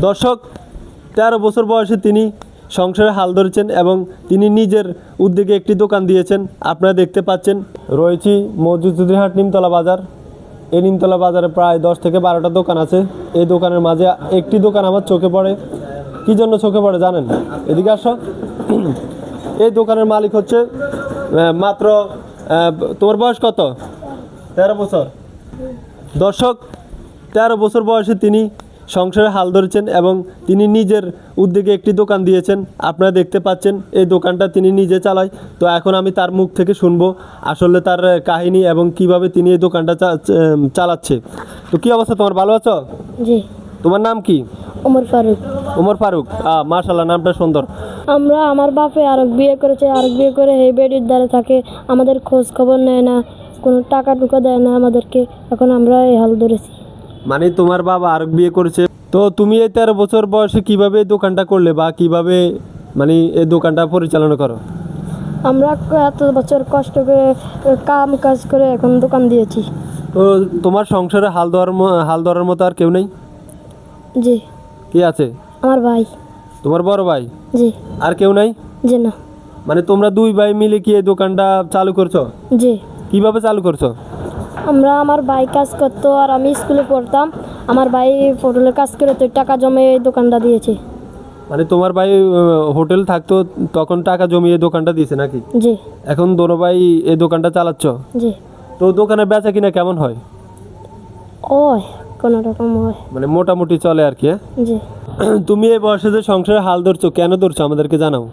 দর্শক, 13 বছর বয়সে তিনি সংসারে হাল ধরেছেন এবং তিনি নিজের উদ্যোগে একটি দোকান দিয়েছেন। আপনারা দেখতে পাচ্ছেন, রয়েছি মজুজুদ্দিনহাট নিমতলা বাজার। এই নিমতলা বাজারে প্রায় 10 থেকে 12টা দোকান আছে। এই দোকানের মাঝে একটি দোকান আমার চোখে পড়ে। কী জন্য চোখে পড়ে জানেন? এদিকে আসো। এই দোকানের মালিক হচ্ছে মাত্র তোমার বয়স কত? 13 বছর। দর্শক, 13 বছর বয়সে তিনি সংসারে হাল ধরেছেন এবং তিনি নিজের উদ্যোগে একটি দোকান দিয়েছেন। আপনারা দেখতে পাচ্ছেন এই দোকানটা তিনি নিজে চালায়। তো এখন আমি তার মুখ থেকে শুনবো আসলে তার কাহিনী এবং কিভাবে তিনি এই দোকানটা চালাচ্ছে। তো কি অবস্থা তোমার, ভালো আছো? জি। তোমার নাম কি? ওমর ফারুক। ওমর ফারুক, মাশাআল্লাহ, নামটা সুন্দর। আমার বাপে আরেক বিয়ে করেছে, আরেক বিয়ে করে এই বেডির দ্বারা থাকে, আমাদের খোঁজ খবর নেয় না, কোনো টাকা টুকা দেয় না আমাদেরকে। এখন আমরা এই হাল ধরেছি। মানে তোমার বাবা আরেক বিয়ে করেছে। তো তুমি এই 13 বছর বয়সে কিভাবে এই দোকানটা করলে বা কিভাবে মানে এই দোকানটা পরিচালনা করো? আমরা এত বছর কষ্ট করে কাম কাজ করে এখন দোকান দিয়েছি। তো তোমার সংসারে হাল ধরার মতো আর কেউ নেই? জি। কি আছে? আমার ভাই। তোমার বড় ভাই? জি। আর কেউ নাই? জি না। মানে তোমরা দুই ভাই মিলে কি এই দোকানটা চালু করছো? জি। কিভাবে চালু করছো? আমার ভাই কাজ করতো আর আমি স্কুলে পড়তাম। আমার ভাই হোটেলে কাজ করে তো টাকা জমে এই দোকানটা দিয়েছে। মানে তোমার ভাই হোটেল থাকতো, তখন টাকা জমিয়ে দোকানটা দিয়েছে নাকি? জি। এখন দোনো ভাই এই দোকানটা চালাচ্ছ? জি। তো দোকানে বেচা কিনা কেমন হয়? ওই কোনো রকম হয়, মানে মোটামুটি চলে আর কি। জি। তুমি এই বয়সে যে সংসারে হাল ধরছো, কেন ধরছো আমাদেরকে জানাও।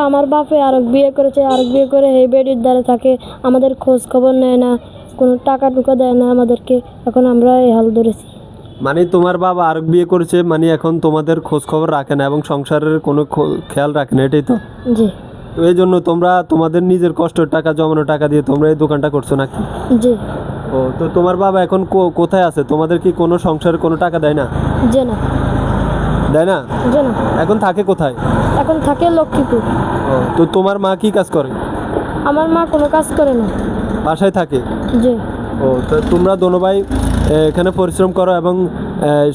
আমার বাপে আরেক বিয়ে করেছে, আরেক বিয়ে করে এই বেডির দ্বারা থাকে, আমাদের খোঁজ খবর নেয় না, কোনো টাকা টুকা দেয় না আমাদেরকে। এখন আমরা এই হাল ধরেছি। মানে তোমার বাবা আরেক বিয়ে করেছে, মানে এখন তোমাদের খোঁজ খবর রাখে না এবং সংসারের কোনো খেয়াল রাখে না, এটাই তো? জি। তো এই জন্য তোমরা তোমাদের নিজের কষ্টের টাকা, জমানো টাকা দিয়ে তোমরা এই দোকানটা করছো নাকি? জি। ও, তো তোমার বাবা এখন কোথায় আছে? তোমাদের কি কোনো সংসারে কোনো টাকা দেয় না? যে না। দেয় না? যে না। এখন থাকে কোথায়? এখন থাকে লক্ষ্মীপুর। ও, তো তোমার মা কি কাজ করে? আমার মা কোনো কাজ করে না, বাসায় থাকে? জি। ও, তো তোমরা দোনো ভাই এখানে পরিশ্রম করো এবং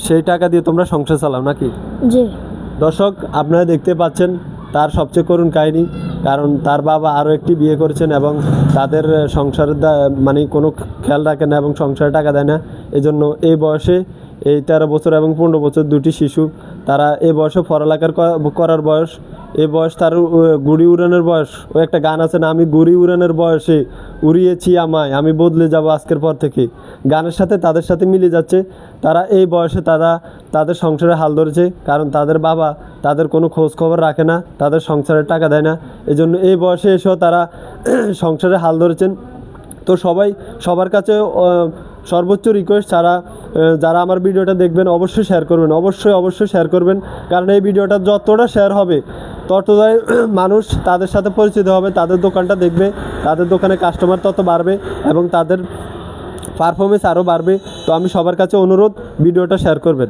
সেই টাকা দিয়ে তোমরা সংসার চালাও নাকি? জি। দর্শক, আপনারা দেখতে পাচ্ছেন তার সবচেয়ে করুণ কাহিনী। কারণ তার বাবা আরও একটি বিয়ে করেছেন এবং তাদের সংসারের মানে কোনো খেয়াল রাখে না এবং সংসারে টাকা দেয় না। এজন্য এই বয়সে, এই 13 বছর এবং 15 বছর দুটি শিশু, তারা এই বয়সে পড়ালেখার করার বয়স। এই বয়স তার গুড়ি উড়ানোর বয়স। ও একটা গান আছে না, আমি গুড়ি উড়ানোর বয়সে উড়িয়েছি আমায়, আমি বদলে যাব আজকের পর থেকে। গানের সাথে তাদের সাথে মিলে যাচ্ছে। তারা এই বয়সে তাদের সংসারে হাল ধরেছে, কারণ তাদের বাবা তাদের কোনো খোঁজ খবর রাখে না, তাদের সংসারে টাকা দেয় না। এজন্য এই বয়সে এসেও তারা সংসারে হাল ধরেছেন। তো সবার কাছে সর্বোচ্চ রিকোয়েস্ট, যারা আমার ভিডিওটা দেখবেন অবশ্যই শেয়ার করবেন, অবশ্যই শেয়ার করবেন। কারণ এই ভিডিওটা যতটা শেয়ার হবে ততটাই মানুষ তাদের সাথে পরিচিত হবে, তাদের দোকানটা দেখবে, তাদের দোকানে কাস্টমার তত বাড়বে এবং তাদের পারফরমেন্স আরও বাড়বে। তো আমি সবার কাছে অনুরোধ, ভিডিওটা শেয়ার করবেন।